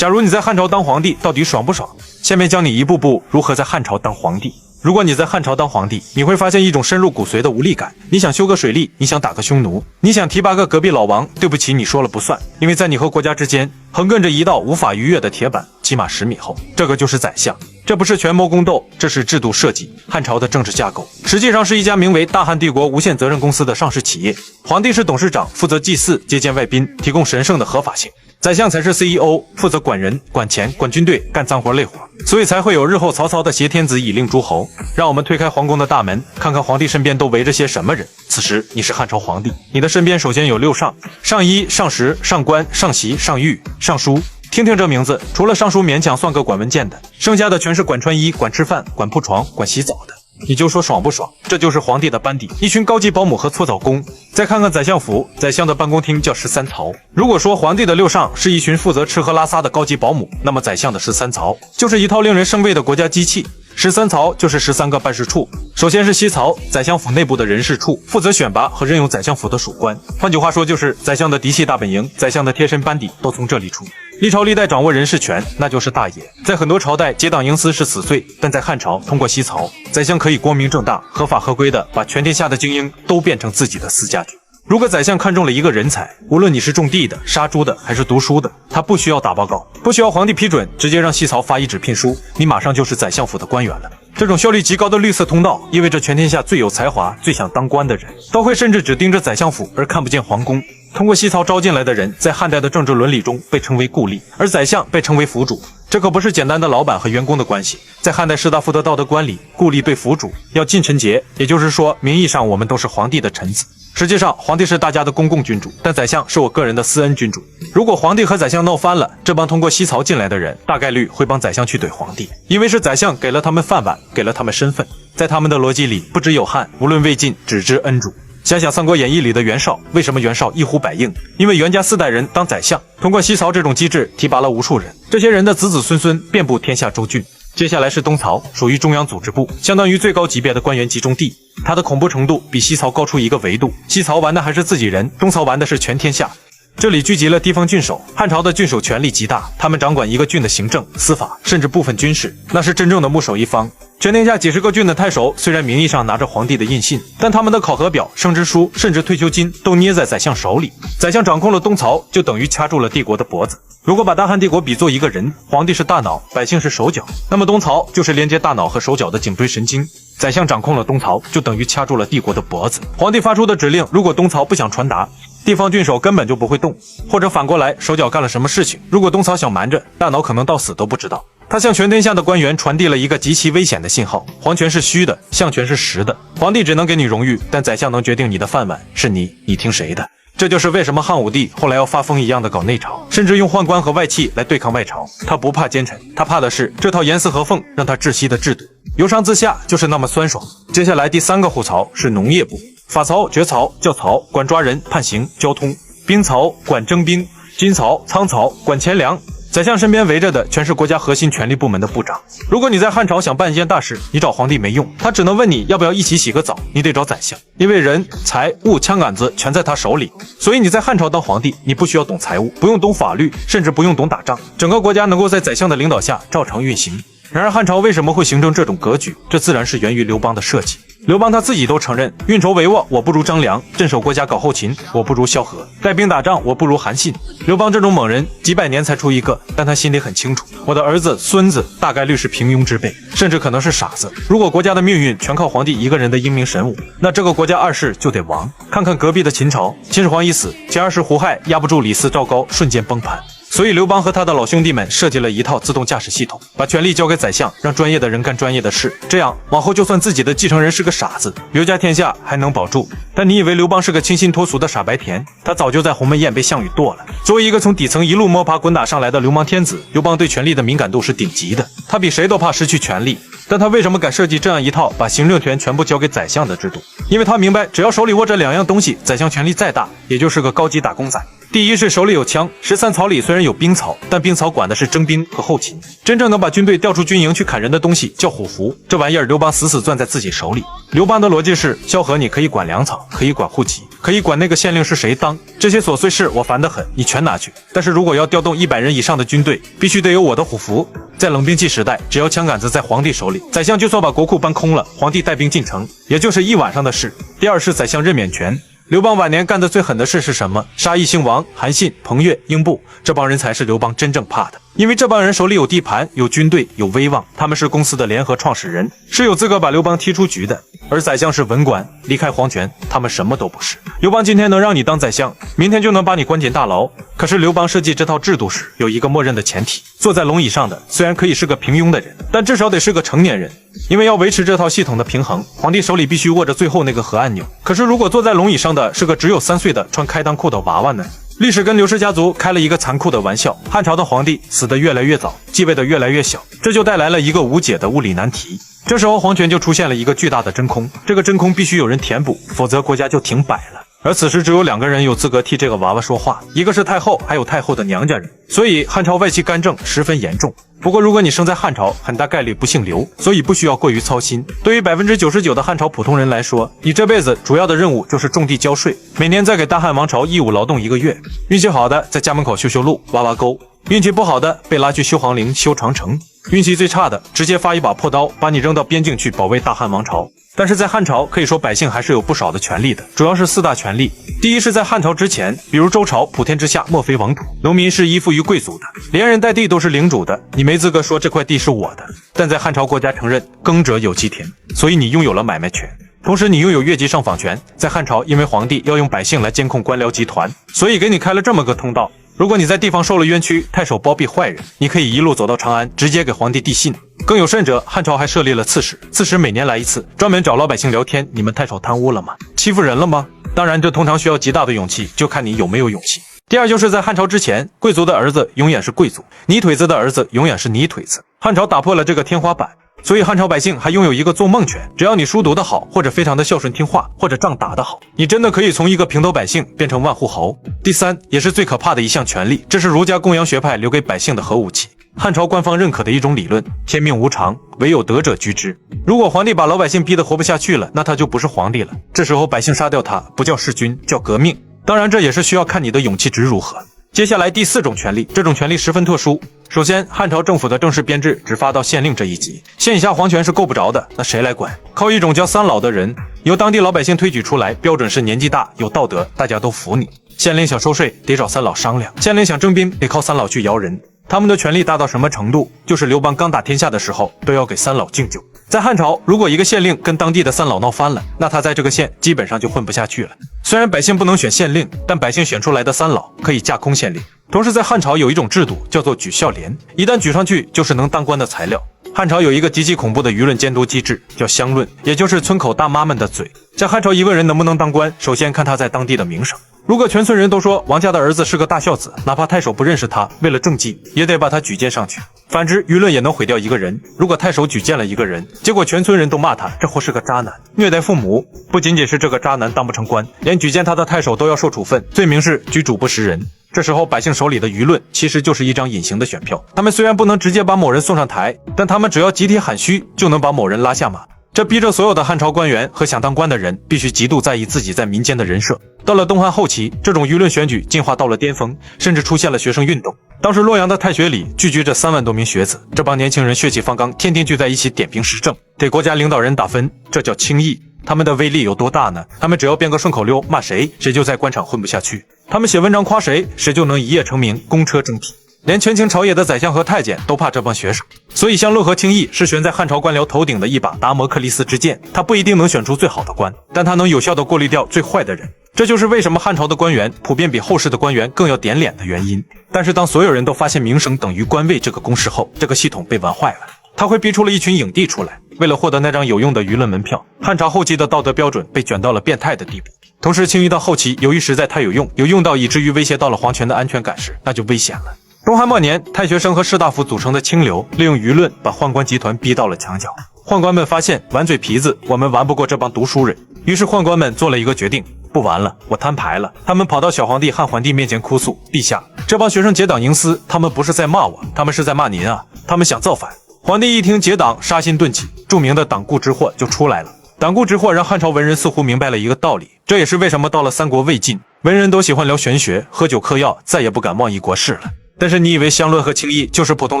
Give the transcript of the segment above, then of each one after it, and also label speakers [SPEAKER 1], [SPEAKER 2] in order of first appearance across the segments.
[SPEAKER 1] 假如你在汉朝当皇帝，到底爽不爽？下面教你一步步如何在汉朝当皇帝。如果你在汉朝当皇帝，你会发现一种深入骨髓的无力感。你想修个水利，你想打个匈奴，你想提拔个隔壁老王，对不起，你说了不算，因为在你和国家之间横亘着一道无法逾越的铁板，起码10米厚。这个就是宰相。这不是权谋宫斗，这是制度设计。汉朝的政治架构实际上是一家名为大汉帝国无限责任公司的上市企业，皇帝是董事长，负责祭祀、接见外宾，提供神圣的合法性。宰相才是 CEO， 负责管人、管钱、管军队，干脏活累活，所以才会有日后曹操的挟天子以令诸侯。让我们推开皇宫的大门，看看皇帝身边都围着些什么人。此时你是汉朝皇帝，你的身边首先有6上：上衣、上食、上官、上席、上御、上书。听听这名字，除了尚书勉强算个管文件的，剩下的全是管穿衣、管吃饭、管铺床、管洗澡的。你就说爽不爽？这就是皇帝的班底，一群高级保姆和搓澡工。再看看宰相府，宰相的办公厅叫13曹。如果说皇帝的6上是一群负责吃喝拉撒的高级保姆，那么宰相的13曹就是一套令人生畏的国家机器。13曹就是13个办事处。首先是西曹，宰相府内部的人事处，负责选拔和任用宰相府的属官。换句话说，就是宰相的嫡系大本营，宰相的贴身班底都从这里出。历朝历代掌握人事权，那就是大爷。在很多朝代，结党营私是死罪，但在汉朝，通过西曹，宰相可以光明正大、合法合规的把全天下的精英都变成自己的私家军。如果宰相看中了一个人才，无论你是种地的、杀猪的还是读书的，他不需要打报告，不需要皇帝批准，直接让西曹发一纸聘书，你马上就是宰相府的官员了。这种效率极高的绿色通道，意味着全天下最有才华、最想当官的人，都会甚至只盯着宰相府而看不见皇宫。通过西曹招进来的人，在汉代的政治伦理中被称为故吏，而宰相被称为府主。这可不是简单的老板和员工的关系，在汉代士大夫的道德观里，故吏对府主要尽臣节，也就是说，名义上我们都是皇帝的臣子。实际上，皇帝是大家的公共君主，但宰相是我个人的私恩君主。如果皇帝和宰相闹翻了，这帮通过西曹进来的人，大概率会帮宰相去怼皇帝，因为是宰相给了他们饭碗，给了他们身份。在他们的逻辑里，不只有汉，无论魏晋，只知恩主。想想《三国演义》里的袁绍，为什么袁绍一呼百应？因为袁家4代人当宰相，通过西曹这种机制提拔了无数人，这些人的子子孙孙遍布天下州郡。接下来是东曹，属于中央组织部，相当于最高级别的官员集中地。它的恐怖程度比西曹高出一个维度，西曹玩的还是自己人，东曹玩的是全天下。这里聚集了地方郡守，汉朝的郡守权力极大，他们掌管一个郡的行政、司法，甚至部分军事，那是真正的牧守一方。全天下几十个郡的太守，虽然名义上拿着皇帝的印信，但他们的考核表、升职书，甚至退休金都捏在宰相手里。宰相掌控了东曹，就等于掐住了帝国的脖子。如果把大汉帝国比作一个人，皇帝是大脑，百姓是手脚，那么东曹就是连接大脑和手脚的颈椎神经。宰相掌控了东曹，就等于掐住了帝国的脖子。皇帝发出的指令，如果东曹不想传达，地方郡守根本就不会动，或者反过来，手脚干了什么事情，如果东曹想瞒着，大脑可能到死都不知道。他向全天下的官员传递了一个极其危险的信号：皇权是虚的，相权是实的。皇帝只能给你荣誉，但宰相能决定你的饭碗，是你听谁的。这就是为什么汉武帝后来要发疯一样的搞内朝，甚至用宦官和外戚来对抗外朝。他不怕奸臣，他怕的是这套严丝合缝让他窒息的制度，由上自下就是那么酸爽。接下来第3个虎槽是农业部，法曹、爵曹、教曹管抓人、判刑、交通，兵曹管征兵，军曹、仓曹管钱粮。宰相身边围着的全是国家核心权力部门的部长。如果你在汉朝想办一件大事，你找皇帝没用，他只能问你要不要一起洗个澡，你得找宰相，因为人、财物、枪杆子全在他手里。所以你在汉朝当皇帝，你不需要懂财务，不用懂法律，甚至不用懂打仗，整个国家能够在宰相的领导下照常运行。然而汉朝为什么会形成这种格局？这自然是源于刘邦的设计。刘邦他自己都承认，运筹帷幄我不如张良，镇守国家搞后勤我不如萧何，带兵打仗我不如韩信。刘邦这种猛人几百年才出一个，但他心里很清楚，我的儿子孙子大概率是平庸之辈，甚至可能是傻子。如果国家的命运全靠皇帝一个人的英明神武，那这个国家2世就得亡。看看隔壁的秦朝，秦始皇一死，前2世胡亥压不住李斯赵高，瞬间崩盘。所以刘邦和他的老兄弟们设计了一套自动驾驶系统，把权力交给宰相，让专业的人干专业的事，这样往后就算自己的继承人是个傻子，刘家天下还能保住。但你以为刘邦是个清新脱俗的傻白甜？他早就在鸿门宴被项羽剁了。作为一个从底层一路摸爬滚打上来的流氓天子，刘邦对权力的敏感度是顶级的，他比谁都怕失去权力。但他为什么敢设计这样一套把行政权全部交给宰相的制度？因为他明白，只要手里握着2样东西，宰相权力再大，也就是个高级打工仔。第一是手里有枪，13曹里虽然有兵曹，但兵曹管的是征兵和后勤，真正能把军队调出军营去砍人的东西叫虎符，这玩意儿刘邦死死攥在自己手里。刘邦的逻辑是，萧何你可以管粮草，可以管户籍，可以管那个县令是谁当。这些琐碎事我烦得很，你全拿去。但是如果要调动100人以上的军队，必须得有我的虎符。在冷兵器时代，只要枪杆子在皇帝手里，宰相就算把国库搬空了，皇帝带兵进城，也就是1晚上的事。第二是宰相任免权。刘邦晚年干的最狠的事是什么？杀异姓王、韩信、彭越、英布，这帮人才是刘邦真正怕的。因为这帮人手里有地盘、有军队、有威望，他们是公司的联合创始人，是有资格把刘邦踢出局的。而宰相是文官，离开皇权，他们什么都不是。刘邦今天能让你当宰相，明天就能把你关进大牢。可是刘邦设计这套制度时，有一个默认的前提：坐在龙椅上的虽然可以是个平庸的人，但至少得是个成年人。因为要维持这套系统的平衡，皇帝手里必须握着最后那个核按钮。可是如果坐在龙椅上的是个只有3岁的穿开裆裤的娃娃呢？历史跟刘氏家族开了一个残酷的玩笑，汉朝的皇帝死得越来越早，继位的越来越小，这就带来了一个无解的物理难题。这时候皇权就出现了一个巨大的真空，这个真空必须有人填补，否则国家就停摆了。而此时只有2个人有资格替这个娃娃说话，一个是太后，还有太后的娘家人。所以汉朝外戚干政十分严重。不过如果你生在汉朝，很大概率不姓刘，所以不需要过于操心。对于99%的汉朝普通人来说，你这辈子主要的任务就是种地交税，每年再给大汉王朝义务劳动1个月。运气好的在家门口修路、挖挖沟，运气不好的被拉去修皇陵、修长城，运气最差的直接发一把破刀把你扔到边境去保卫大汉王朝。但是在汉朝可以说百姓还是有不少的权利的，主要是4大权利。第一是在汉朝之前，比如周朝普天之下莫非王土，农民是依附于贵族的，连人带地都是领主的，你没资格说这块地是我的。但在汉朝国家承认耕者有其田，所以你拥有了买卖权，同时你拥有越级上访权。在汉朝因为皇帝要用百姓来监控官僚集团，所以给你开了这么个通道。如果你在地方受了冤屈，太守包庇坏人，你可以一路走到长安，直接给皇帝递信。更有甚者，汉朝还设立了刺史，刺史每年来一次，专门找老百姓聊天。你们太守贪污了吗？欺负人了吗？当然，这通常需要极大的勇气，就看你有没有勇气。第二就是在汉朝之前，贵族的儿子永远是贵族，泥腿子的儿子永远是泥腿子。汉朝打破了这个天花板，所以汉朝百姓还拥有一个做梦权。只要你书读得好，或者非常的孝顺听话，或者仗打得好，你真的可以从一个平头百姓变成万户侯。第三，也是最可怕的一项权利，这是儒家供养学派留给百姓的核武器。汉朝官方认可的一种理论，天命无常，唯有德者居之。如果皇帝把老百姓逼得活不下去了，那他就不是皇帝了。这时候百姓杀掉他，不叫弑君，叫革命。当然这也是需要看你的勇气值如何。接下来第4种权利，这种权利十分特殊。首先，汉朝政府的正式编制只发到县令这一级，县以下皇权是够不着的，那谁来管？靠一种叫三老的人，由当地老百姓推举出来，标准是年纪大、有道德，大家都服你。县令想收税得找三老商量，县令想征兵得靠三老去摇人。他们的权力大到什么程度？就是刘邦刚打天下的时候，都要给三老敬酒。在汉朝，如果一个县令跟当地的三老闹翻了，那他在这个县基本上就混不下去了。虽然百姓不能选县令，但百姓选出来的三老可以架空县令。同时在汉朝有一种制度叫做举孝廉，一旦举上去就是能当官的材料。汉朝有一个极其恐怖的舆论监督机制，叫乡论，也就是村口大妈们的嘴。在汉朝一个人能不能当官，首先看他在当地的名声。如果全村人都说王家的儿子是个大孝子，哪怕太守不认识他，为了政绩也得把他举荐上去。反之，舆论也能毁掉一个人。如果太守举荐了一个人，结果全村人都骂他这货是个渣男，虐待父母，不仅仅是这个渣男当不成官，连举荐他的太守都要受处分，罪名是居主不识人。这时候百姓手里的舆论其实就是一张隐形的选票，他们虽然不能直接把某人送上台，但他们只要集体喊虚，就能把某人拉下马。这逼着所有的汉朝官员和想当官的人必须极度在意自己在民间的人设。到了东汉后期，这种舆论选举进化到了巅峰，甚至出现了学生运动。当时洛阳的太学里聚居着3万多名学子，这帮年轻人血气方刚，天天聚在一起点评时政，给国家领导人打分，这叫轻易。他们的威力有多大呢？他们只要编个顺口溜骂谁，谁就在官场混不下去；他们写文章夸谁，谁就能一夜成名，公车正体。连权倾朝野的宰相和太监都怕这帮学生，所以乡论和轻易是悬在汉朝官僚头顶的一把达摩克利斯之剑，他不一定能选出最好的官，但他能有效地过滤掉最坏的人。这就是为什么汉朝的官员普遍比后世的官员更要点脸的原因。但是当所有人都发现名声等于官位这个公式后，这个系统被玩坏了，他会逼出了一群影帝出来。为了获得那张有用的舆论门票，汉朝后期的道德标准被卷到了变态的地步。同时轻易到后期，由于实在太有用到以至于威胁到了皇权的安全感时，那就危险了。东汉末年，太学生和士大夫组成的清流，利用舆论把宦官集团逼到了墙角。宦官们发现玩嘴皮子，我们玩不过这帮读书人，于是宦官们做了一个决定，不玩了，我摊牌了。他们跑到小皇帝汉桓帝面前哭诉，陛下，这帮学生结党营私，他们不是在骂我，他们是在骂您啊，他们想造反。皇帝一听结党，杀心顿起，著名的党锢之祸就出来了。党锢之祸让汉朝文人似乎明白了一个道理，这也是为什么到了三国魏晋，文人都喜欢聊玄学、喝酒嗑药，再也不敢妄议国事了。但是你以为相论和轻易就是普通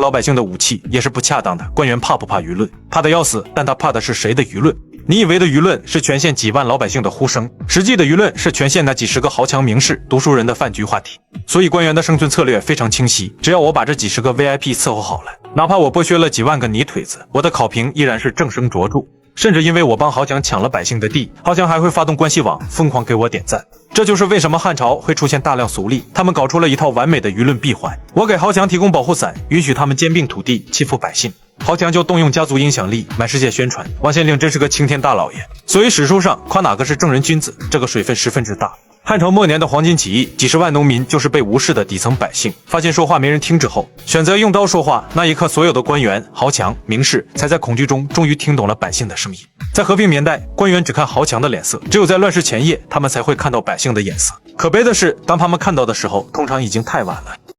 [SPEAKER 1] 老百姓的武器，也是不恰当的。官员怕不怕舆论？怕的要死，但他怕的是谁的舆论？你以为的舆论是全县几万老百姓的呼声，实际的舆论是全县那几十个豪强名士、读书人的饭局话题。所以官员的生存策略非常清晰，只要我把这几十个 VIP 伺候好了，哪怕我剥削了几万个泥腿子，我的考评依然是正声卓著。甚至因为我帮豪强抢了百姓的地，豪强还会发动关系网，疯狂给我点赞。这就是为什么汉朝会出现大量俗吏，他们搞出了一套完美的舆论闭环。我给豪强提供保护伞，允许他们兼并土地，欺负百姓，豪强就动用家族影响力，满世界宣传王县令真是个青天大老爷。所以史书上夸哪个是正人君子，这个水分十分之大。汉朝末年的黄巾起义，几十万农民就是被无视的底层百姓，发现说话没人听之后，选择用刀说话。那一刻，所有的官员、豪强、名士才在恐惧中终于听懂了百姓的声音。在和平年代，官员只看豪强的脸色，只有在乱世前夜，他们才会看到百姓的眼色。可悲的是，当他们看到的时候，通常已经太晚了。